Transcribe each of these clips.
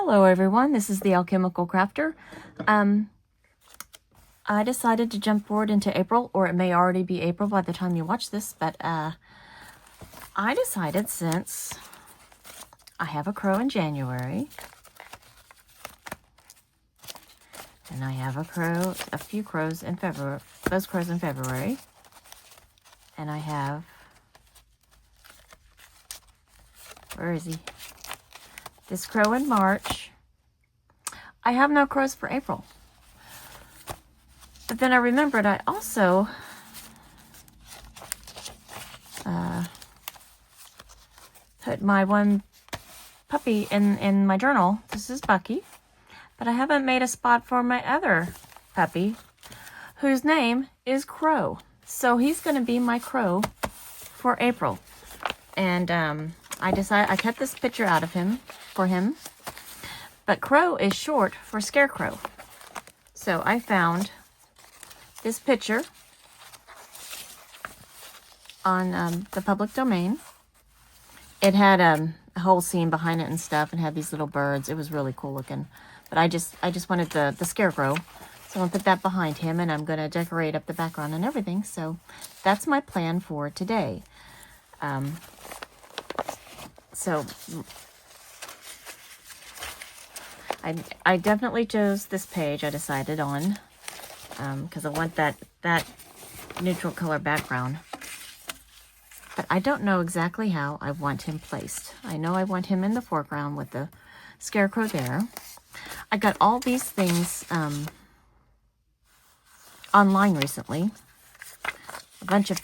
Hello everyone, this is the Alchemical Crafter. I decided to jump forward into April, or it may already be April by the time you watch this, but I decided, since I have a crow in January, and I have a few crows in February, those crows in February, and I have, where is he? This crow in March. I have no crows for April. But then I remembered I also put my one puppy in my journal. This is Bucky. But I haven't made a spot for my other puppy, whose name is Crow. So he's going to be my crow for April. And I cut this picture out of him for him. But Crow is short for Scarecrow. So I found this picture on the public domain. It had a whole scene behind it and stuff, and had these little birds. It was really cool looking. But I just wanted the Scarecrow. So I'm going to put that behind him, and I'm going to decorate up the background and everything. So that's my plan for today. So I definitely chose this page, I decided on, because I want that neutral color background. But I don't know exactly how I want him placed. I know I want him in the foreground with the Scarecrow there. I got all these things online recently. A bunch of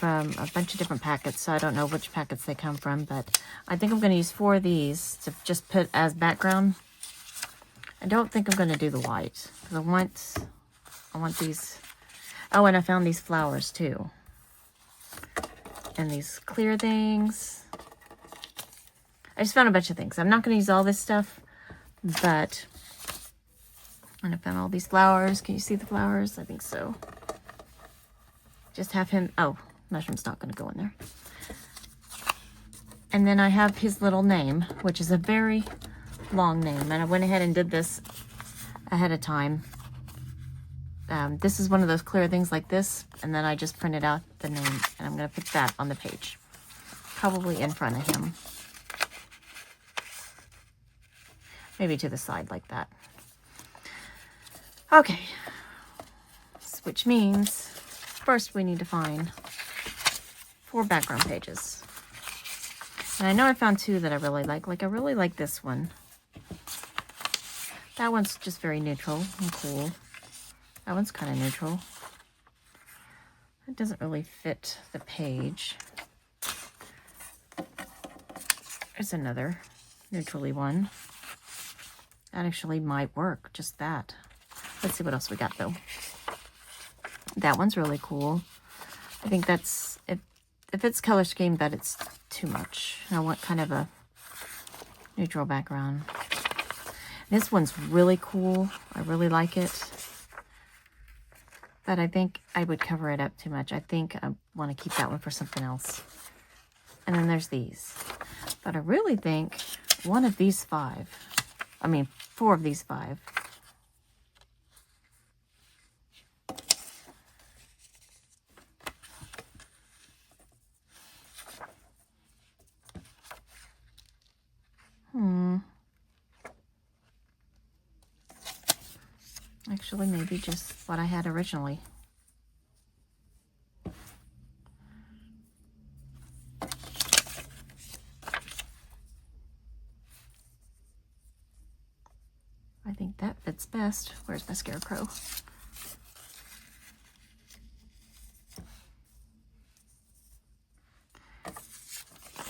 different packets, so I don't know which packets they come from, but I think I'm going to use 4 of these to just put as background. I don't think I'm going to do the white, because I want these. Oh, and I found these flowers too, and these clear things. I just found a bunch of things. I'm not going to use all this stuff, but and I found all these flowers. Can you see the flowers? I think so. Just have him, oh, mushroom's not going to go in there. And then I have his little name, which is a very long name. And I went ahead and did this ahead of time. This is one of those clear things like this. And then I just printed out the name. And I'm going to put that on the page. Probably in front of him. Maybe to the side like that. Okay. Which means first we need to find 4 background pages. And I know I found 2 that I really like. Like, I really like this one. That one's just very neutral and cool. That one's kind of neutral. It doesn't really fit the page. There's another neutrally one. That actually might work, just that. Let's see what else we got, though. That one's really cool. I think that's, if it's color scheme, but it's too much. I want kind of a neutral background. This one's really cool. I really like it. But I think I would cover it up too much. I think I want to keep that one for something else. And then there's these. But I really think one of these 4 of these 5. Actually, maybe just what I had originally. I think that fits best. Where's my Scarecrow?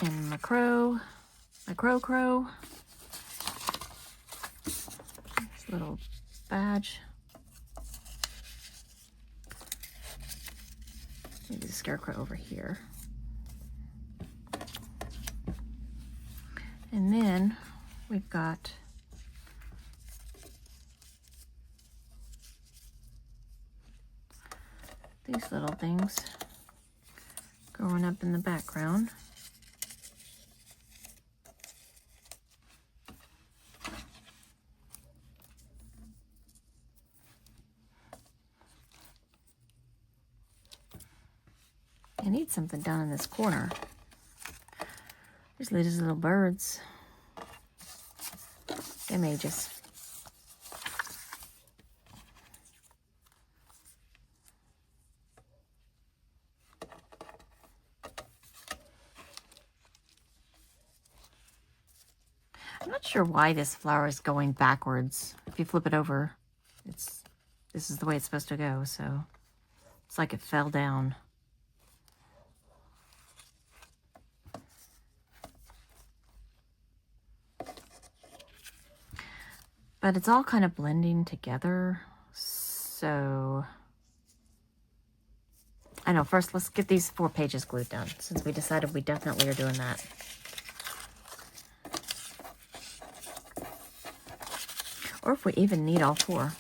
And my crow. My crow. This little badge. Maybe the Scarecrow over here. And then we've got these little things going up in the background. eat something down in this corner. There's these little birds. They may just... I'm not sure why this flower is going backwards. If you flip it over, this is the way it's supposed to go, so it's like it fell down. But it's all kind of blending together, so I know. First, let's get these 4 pages glued down, since we decided we definitely are doing that. Or if we even need all 4.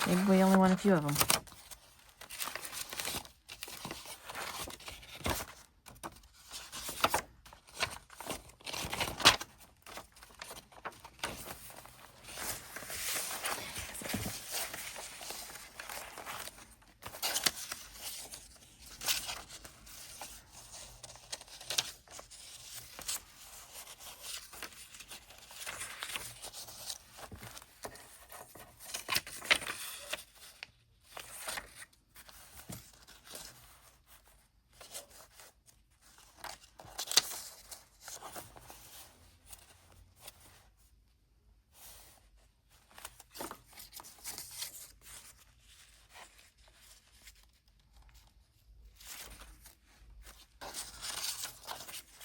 Maybe we only want a few of them.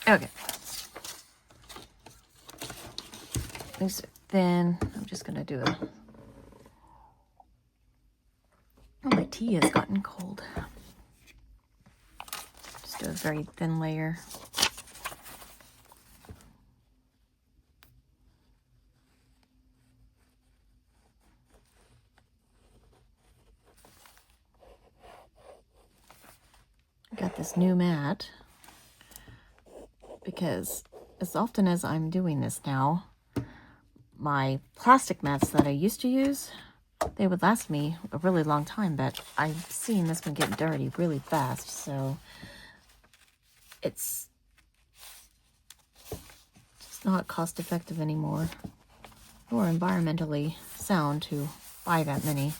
Okay. Then I'm just going to do a... Oh, my tea has gotten cold. Just do a very thin layer. I got this new mat because as often as I'm doing this now, my plastic mats that I used to use, they would last me a really long time, but I've seen this one get dirty really fast, so it's just not cost effective anymore or environmentally sound to buy that many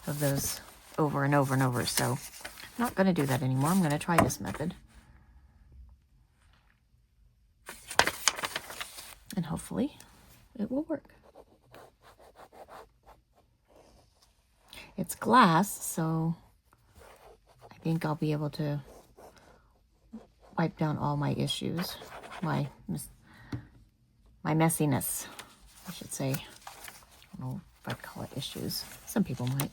of those over and over and over. So I'm not going to do that anymore. I'm going to try this method. And hopefully it will work. It's glass, so I think I'll be able to wipe down all my issues, my messiness, I should say. I don't know if I'd call it issues. Some people might.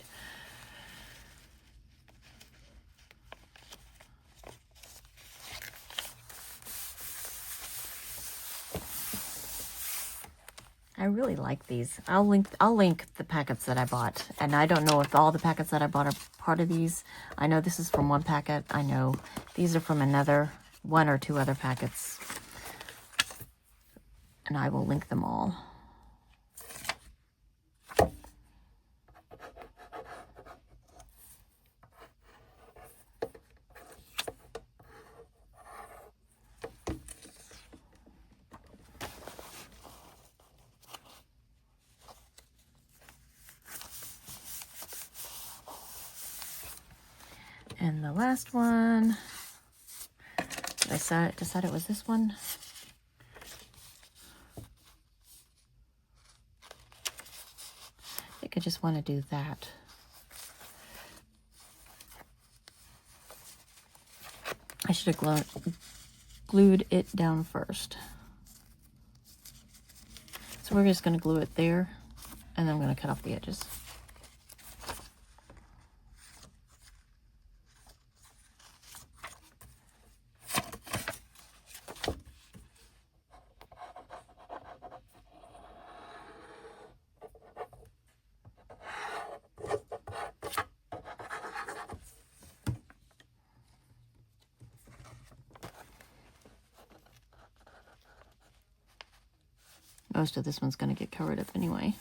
I really like these. I'll link the packets that I bought. And I don't know if all the packets that I bought are part of these. I know this is from one packet. I know these are from another, 1 or 2 other packets. And I will link them all. And the last one, I decided it was this one. I think I just want to do that. I should have glued it down first. So we're just going to glue it there, and then I'm going to cut off the edges. Most of this one's going to get covered up anyway.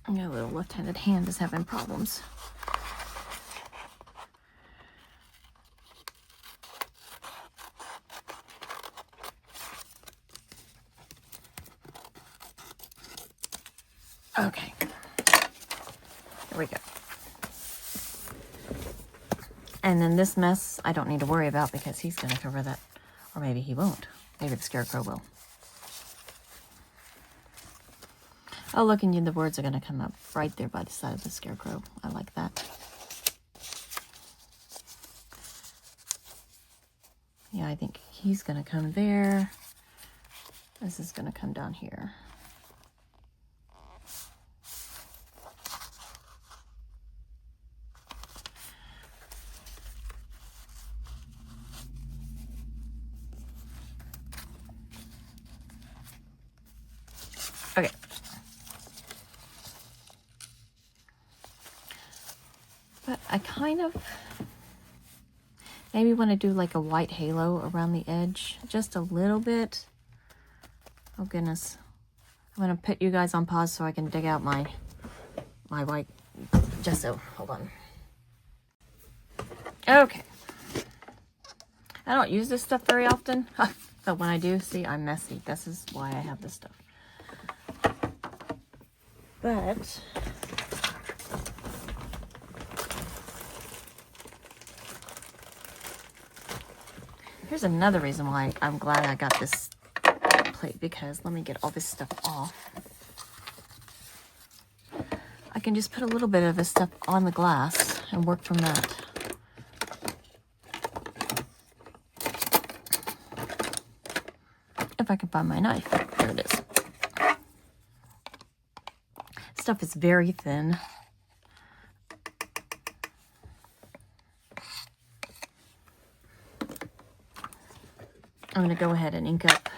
My little left-handed hand is having problems. Okay. There we go. And then this mess, I don't need to worry about because he's going to cover that. Or maybe he won't. Maybe the Scarecrow will. Oh, look, and the words are going to come up right there by the side of the Scarecrow. I like that. Yeah, I think he's going to come there. This is going to come down here. Okay. But I kind of maybe want to do like a white halo around the edge. Just a little bit. Oh, goodness. I'm going to put you guys on pause so I can dig out my white gesso. Hold on. Okay. I don't use this stuff very often. But when I do, see, I'm messy. This is why I have this stuff. But here's another reason why I'm glad I got this plate, because let me get all this stuff off. I can just put a little bit of this stuff on the glass and work from that. If I can find my knife. There it is. Stuff is very thin. I'm going to go ahead and ink up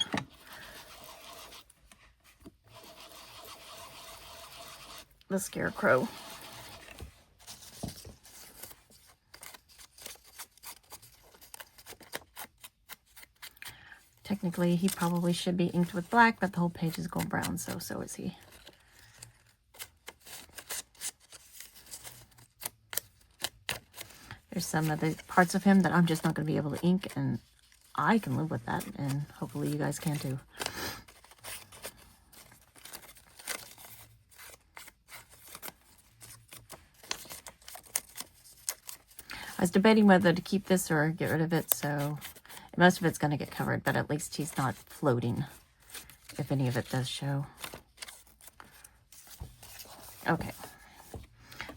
the Scarecrow. Technically, he probably should be inked with black, but the whole page is gold brown, so is he. There's some of the parts of him that I'm just not going to be able to ink, and I can live with that, and hopefully you guys can too. I was debating whether to keep this or get rid of it, so most of it's going to get covered, but at least he's not floating, if any of it does show. Okay.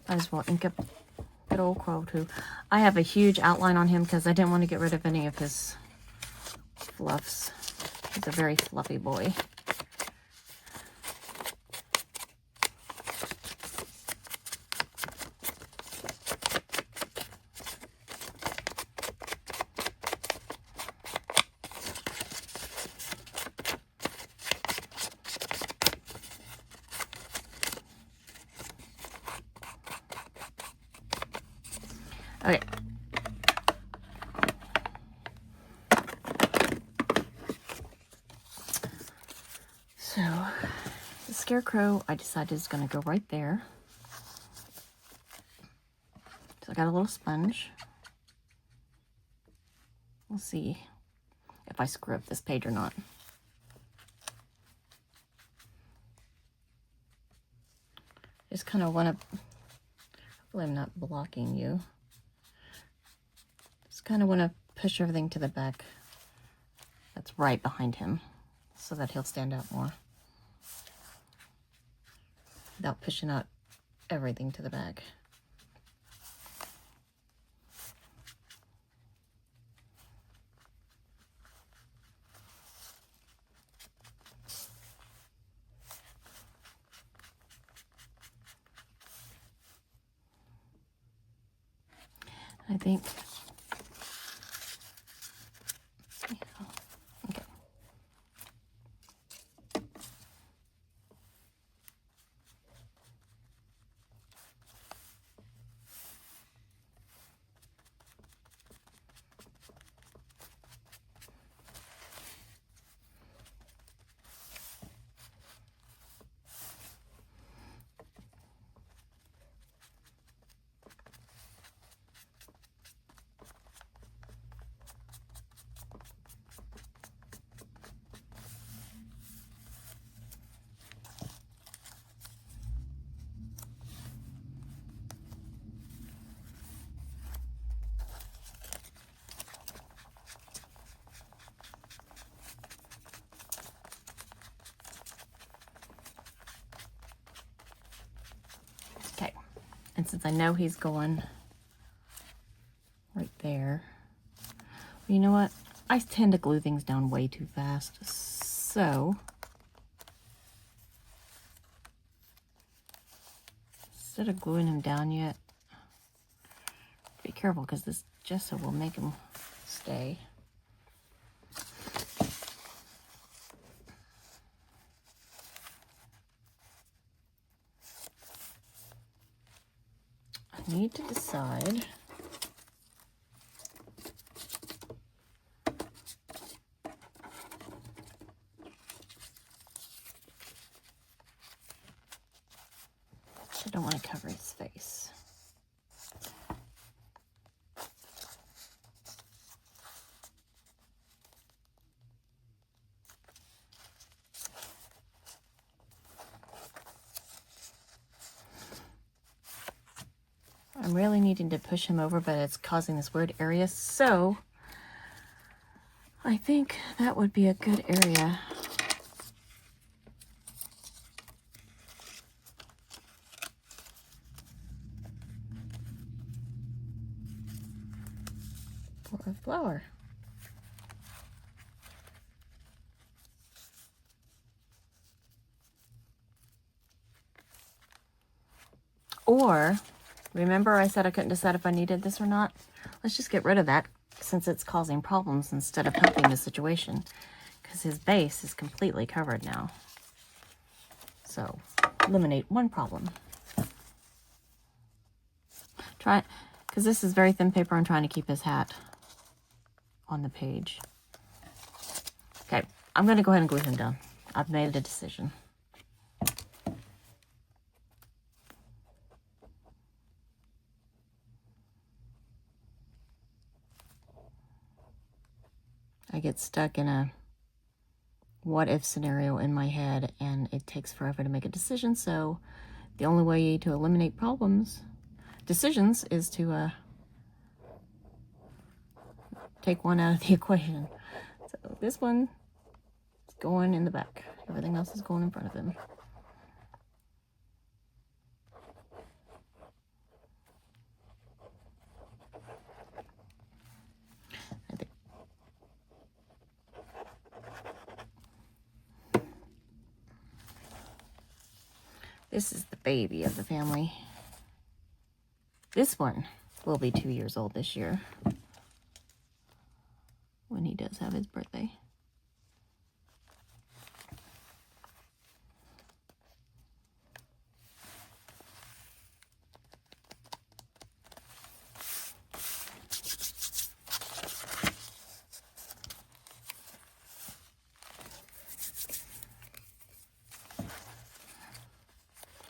Might as well ink up good old Crow too. I have a huge outline on him because I didn't want to get rid of any of his fluffs. He's a very fluffy boy. Okay. So, the Scarecrow, I decided is going to go right there. So I got a little sponge. We'll see if I screw up this page or not. Just kind of want to, hopefully I'm not blocking you. Just kind of want to push everything to the back that's right behind him so that he'll stand out more without pushing out everything to the back. I think, okay. And since I know he's going right there, you know what? I tend to glue things down way too fast. So instead of gluing him down yet, be careful because this gesso will make him stay. I need to decide I don't want to cover his face. I'm really needing to push him over, but it's causing this weird area, so I think that would be a good area. For a flower. Or, remember I said I couldn't decide if I needed this or not? Let's just get rid of that since it's causing problems instead of helping the situation, because his base is completely covered now. So, eliminate one problem. Try, because this is very thin paper, I'm trying to keep his hat on the page. Okay, I'm going to go ahead and glue him down. I've made a decision. I get stuck in a what-if scenario in my head, and it takes forever to make a decision, so the only way to eliminate decisions, is to take one out of the equation. So this one is going in the back. Everything else is going in front of him. This is the baby of the family. This one will be 2 years old this year when he does have his birthday.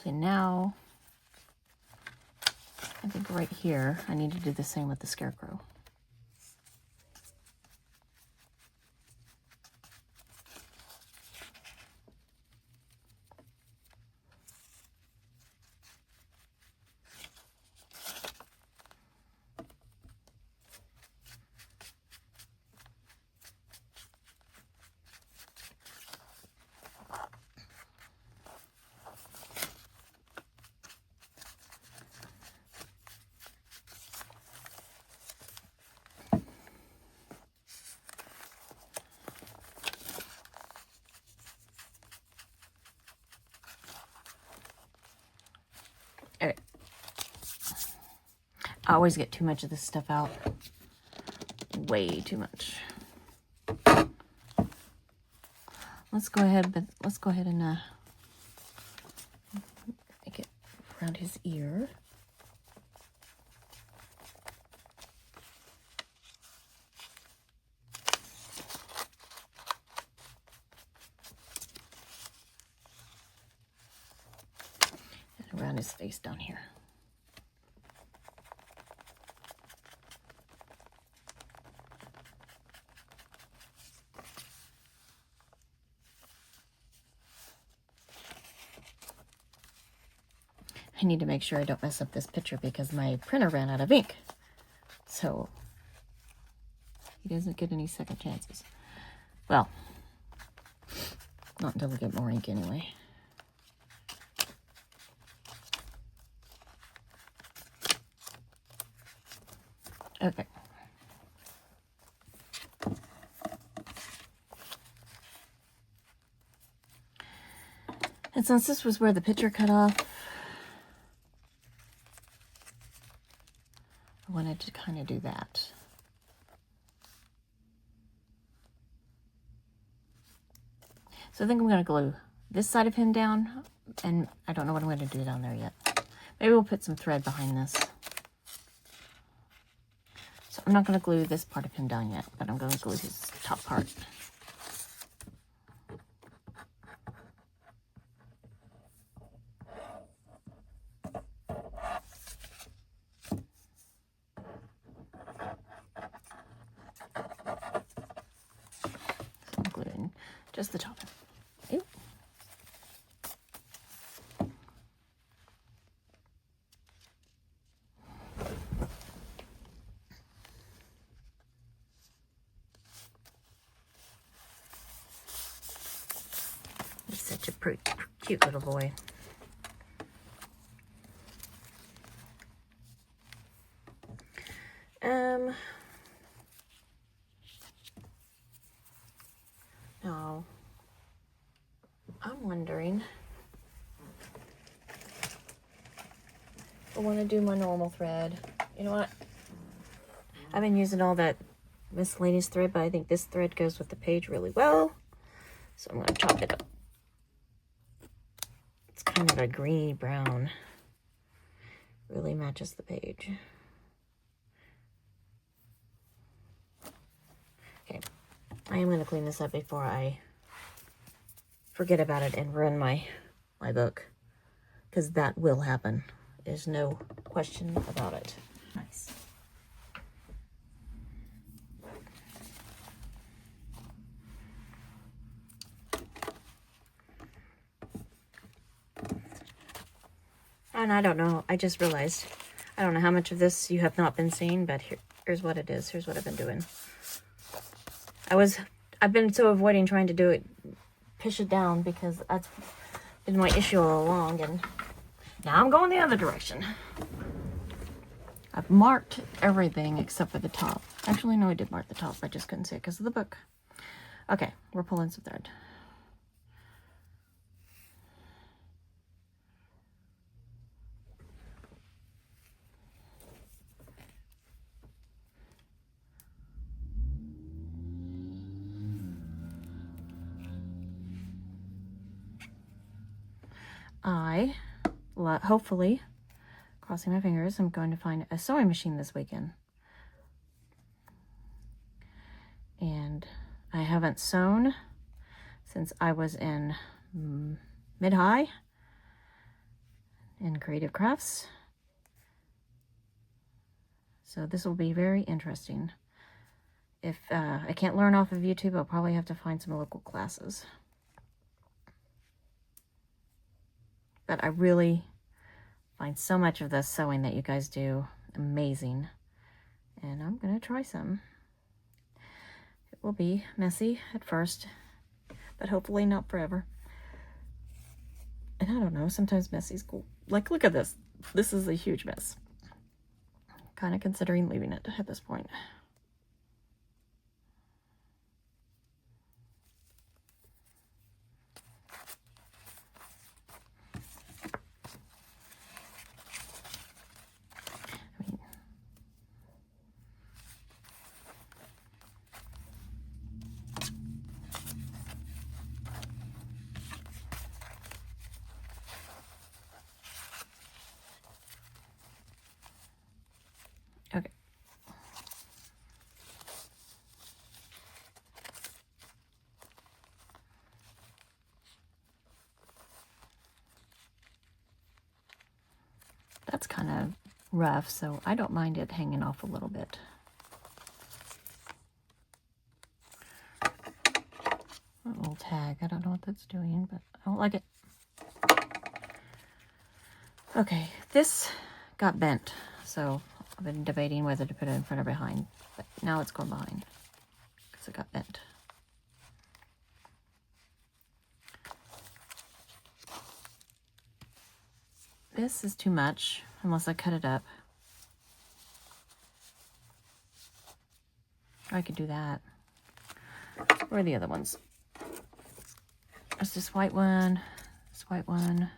So now, I think right here, I need to do the same with the Scarecrow. Okay. I always get too much of this stuff out. Way too much. Let's go ahead and make it around his ear. And around his face down here. I need to make sure I don't mess up this picture because my printer ran out of ink. So he doesn't get any second chances. Well, not until we get more ink anyway. Okay. And since this was where the picture cut off, I wanted to kind of do that. So I think I'm going to glue this side of him down, and I don't know what I'm going to do down there yet. Maybe we'll put some thread behind this. So I'm not going to glue this part of him down yet, but I'm going to glue his top part. So I'm gluing just the top. Ooh. He's such a pretty, cute little boy. Now, I'm wondering if I want to do my normal thread. You know what? I've been using all that miscellaneous thread, but I think this thread goes with the page really well. So I'm going to chop it up. It's kind of a greeny brown. Really matches the page. Okay. I am going to clean this up before I forget about it and ruin my book. Because that will happen. There's no question about it. Nice. And I don't know, I just realized, I don't know how much of this you have not been seeing, but here's what it is. Here's what I've been doing. I've been so avoiding trying to do it, push it down, because that's been my issue all along, and now I'm going the other direction. I've marked everything except for the top. Actually, no, I did mark the top. I just couldn't see it because of the book. Okay, we're pulling some thread. Hopefully, crossing my fingers, I'm going to find a sewing machine this weekend. And I haven't sewn since I was in mid-high in creative crafts. So this will be very interesting. If I can't learn off of YouTube, I'll probably have to find some local classes. But I really find so much of the sewing that you guys do amazing. And I'm going to try some. It will be messy at first, but hopefully not forever. And I don't know, sometimes messy's cool. Like, look at this. This is a huge mess. Kind of considering leaving it at this point. Okay. That's kind of rough, so I don't mind it hanging off a little bit. A little tag. I don't know what that's doing, but I don't like it. Okay, this got bent, so I've been debating whether to put it in front or behind, but now it's going behind because it got bent. This is too much unless I cut it up. I could do that. Where are the other ones? There's this white one. This white one.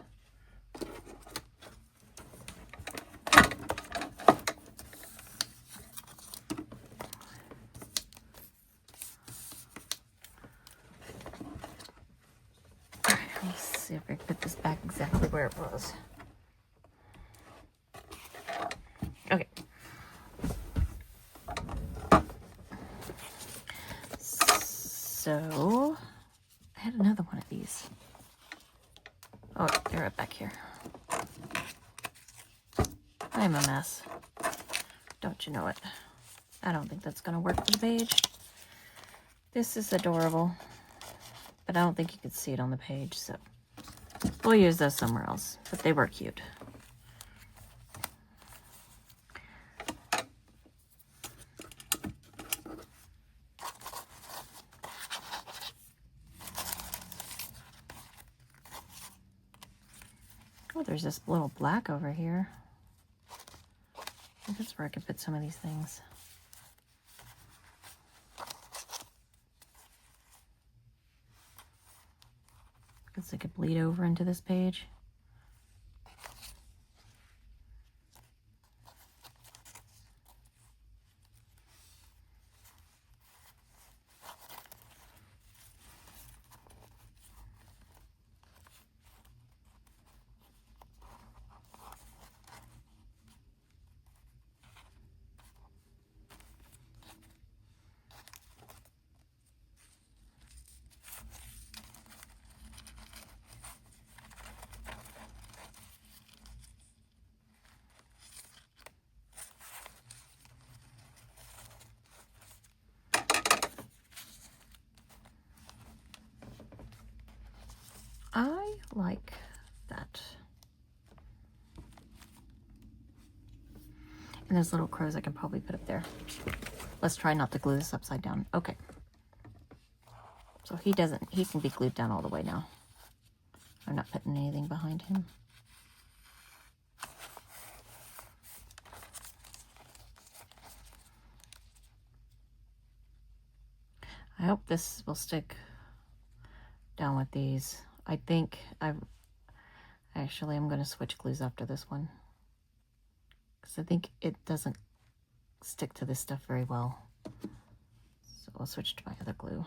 Let me see if I can put this back exactly where it was. Okay. So, I had another one of these. Oh, they're right back here. I'm a mess. Don't you know it? I don't think that's going to work for the page. This is adorable, but I don't think you can see it on the page, so we'll use those somewhere else, but they were cute. Oh, there's this little black over here. I think that's where I could put some of these things. Because they could bleed over into this page. I like that. And those little crows I can probably put up there. Let's try not to glue this upside down. Okay. So he can be glued down all the way now. I'm not putting anything behind him. I hope this will stick down with these. I think I'm going to switch glues after this one. Because I think it doesn't stick to this stuff very well. So I'll switch to my other glue.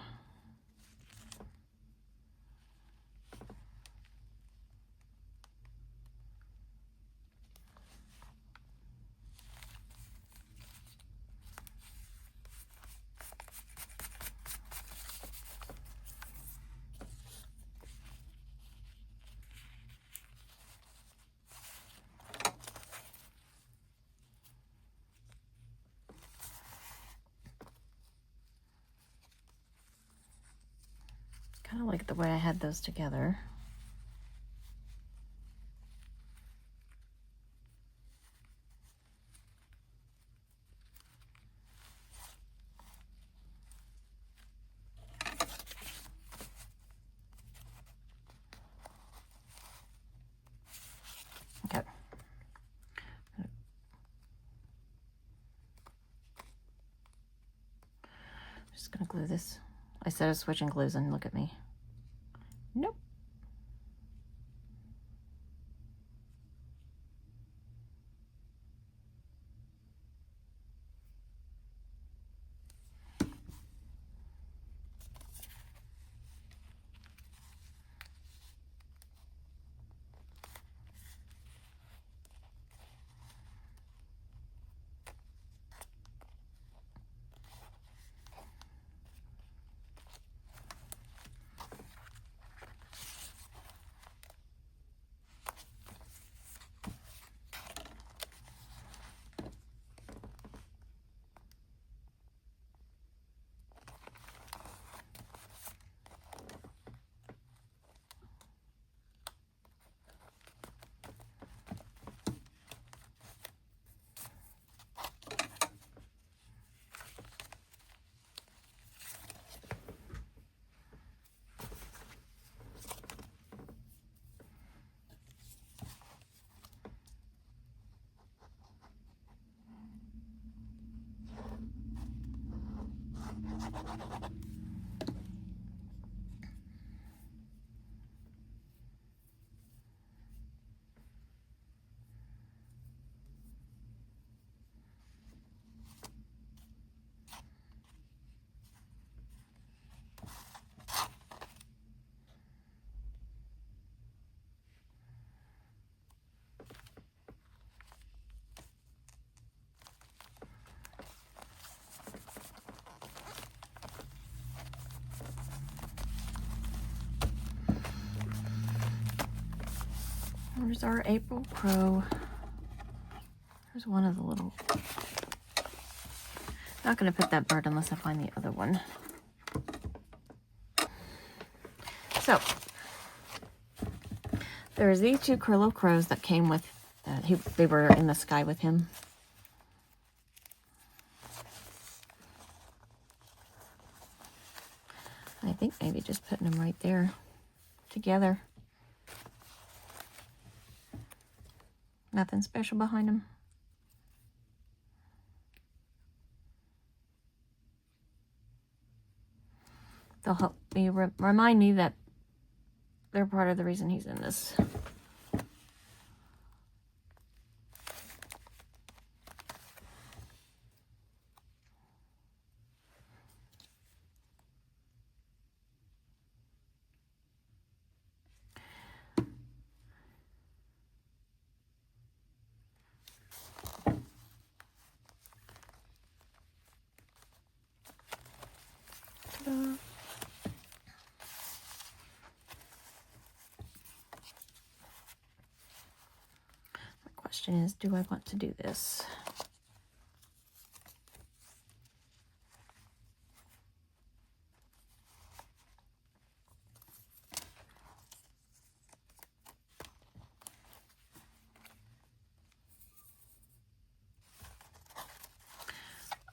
Kind of like the way I had those together. Okay. Just gonna glue this. I said I was switching glues and look at me. Nope. There's our April crow. There's one of the little... Not going to put that bird unless I find the other one. So, there's these two little crows that came with... they were in the sky with him. I think maybe just putting them right there together. Nothing special behind them. They'll help me remind me that they're part of the reason he's in this. Ta-da. Question is, do I want to do this?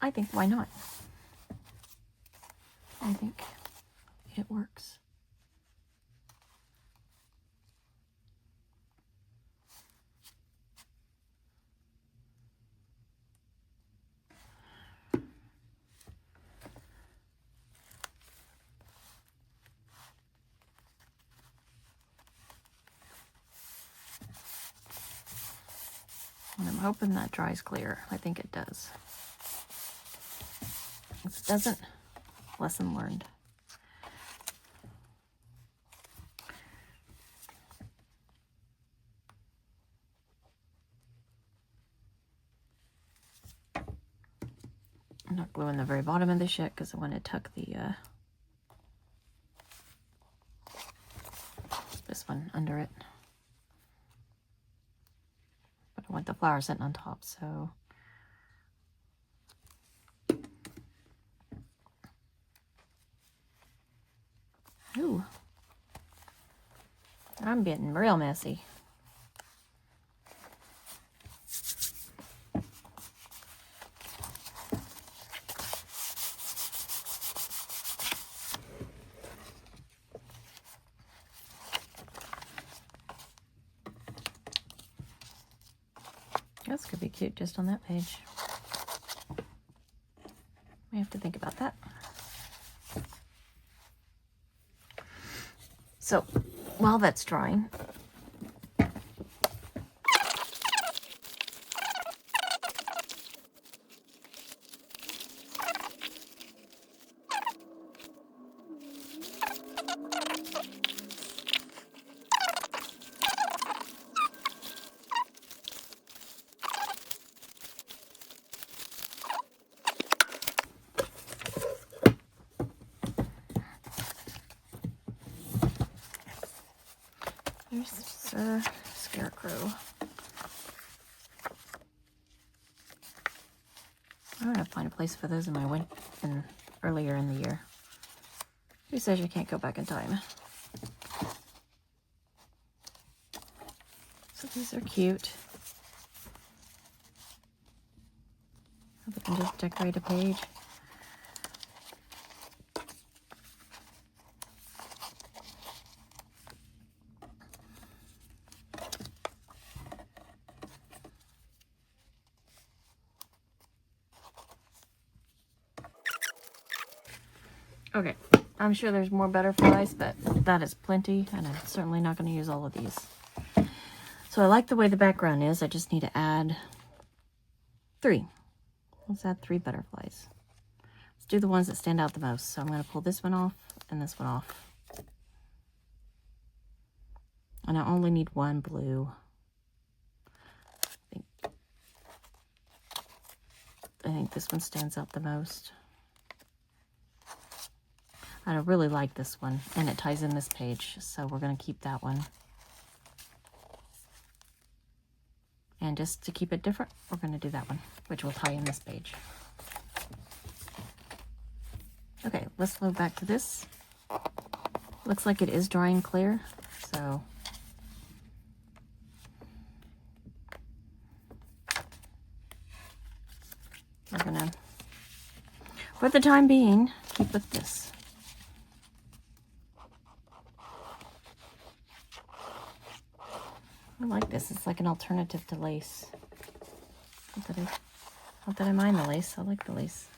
I think why not? I think it works. And I'm hoping that dries clear. I think it does. If it doesn't, lesson learned. I'm not gluing the very bottom of this yet because I want to tuck the this one under it. But I want the flower sitting on top, so ooh, I'm getting real messy. This could be cute just on that page. I have to think about that. So, while that's drying, there's Scarecrow. I'm gonna find a place for those in my earlier in the year. Who says you can't go back in time? So these are cute. I can just decorate a page. Okay, I'm sure there's more butterflies, but that is plenty, and I'm certainly not going to use all of these. So I like the way the background is. I just need to add 3. Let's add 3 butterflies. Let's do the ones that stand out the most. So I'm going to pull this one off and this one off. And I only need 1 blue. I think this one stands out the most. I really like this one, and it ties in this page, so we're going to keep that one. And just to keep it different, we're going to do that one, which will tie in this page. Okay, let's move back to this. Looks like it is drying clear, so we're gonna, for the time being, keep with this. I like this. It's like an alternative to lace. Not that I mind the lace. I like the lace.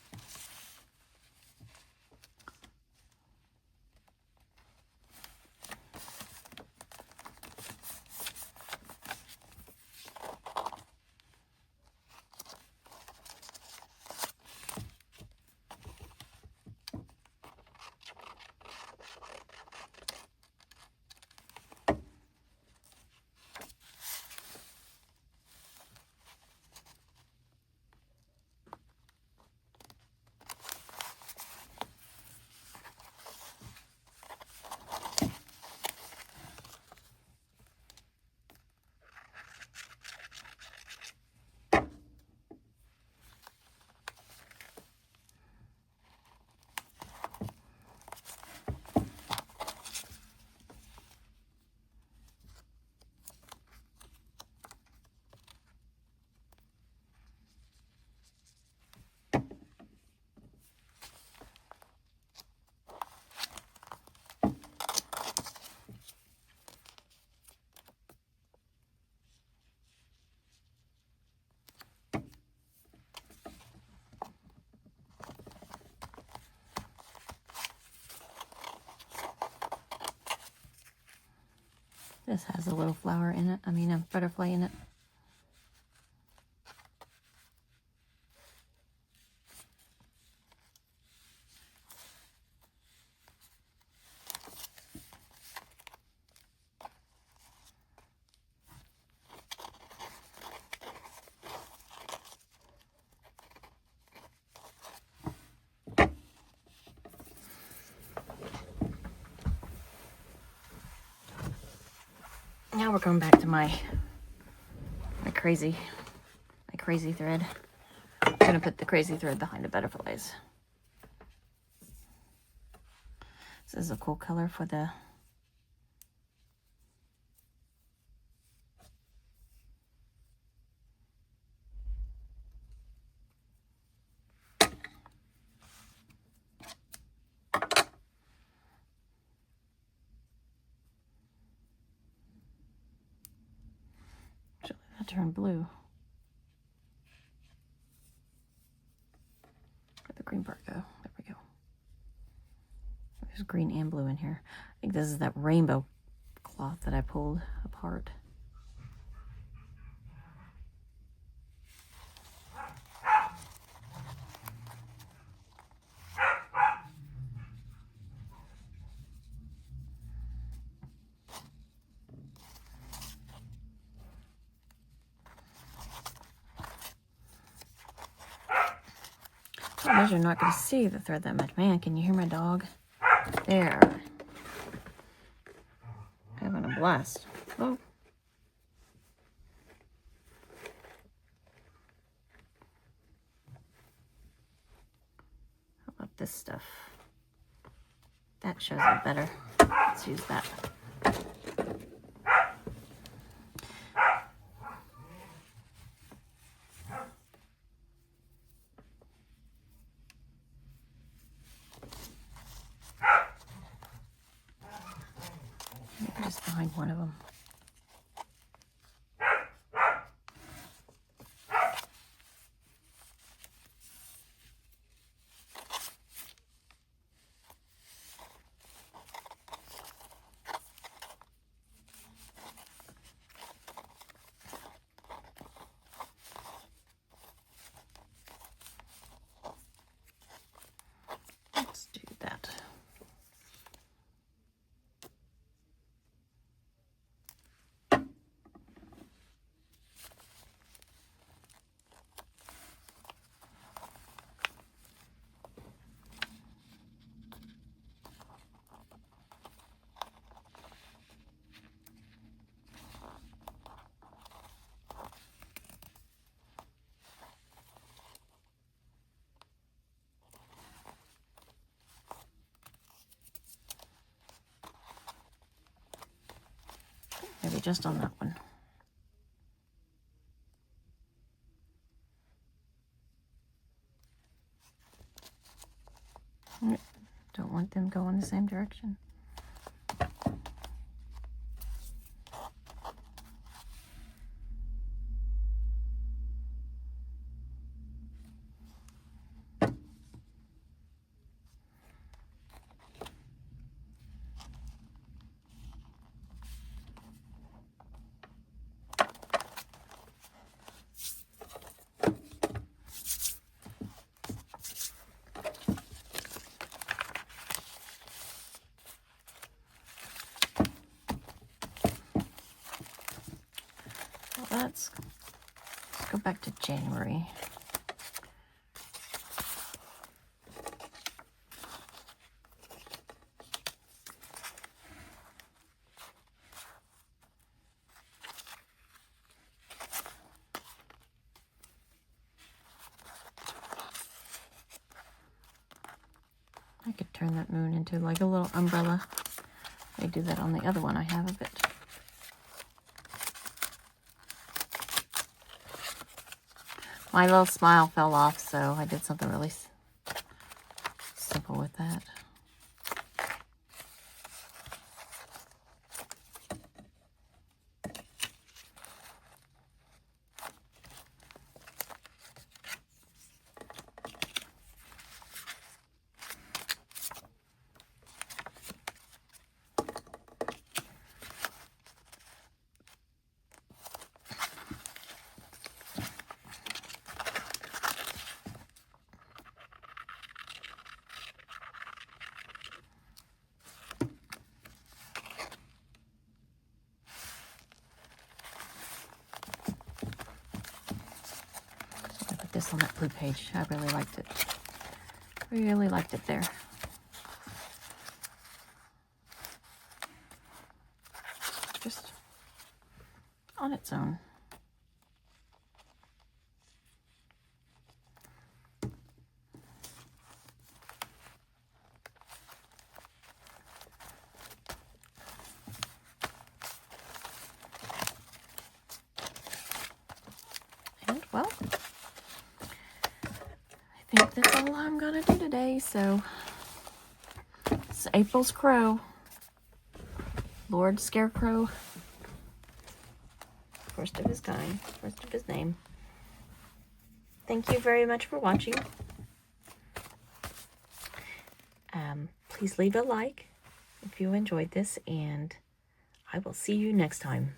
This has a little flower in it. I mean, a butterfly in it. Now we're going back to my crazy thread. I'm gonna put the crazy thread behind the butterflies. This is a cool color for the turn blue. Where'd the green part go? There we go. There's green and blue in here. I think this is that rainbow cloth that I pulled apart. You're not going to see the thread that much. Man, can you hear my dog? There. Having a blast. Oh. How about this stuff? That shows it better. Let's use that. Just behind one of them. Let's do that. just on that one. Don't want them going the same direction. Let's go back to January. I could turn that moon into like a little umbrella. I do that on the other one I have of it. My little smile fell off, so I did something really simple with that. This on that blue page. I really liked it. Really liked it there. Just on its own. And well, I think that's all I'm gonna do today. So it's April's Crow, Lord Scarecrow, first of his kind, first of his name. Thank you very much for watching. Please leave a like if you enjoyed this, and I will see you next time.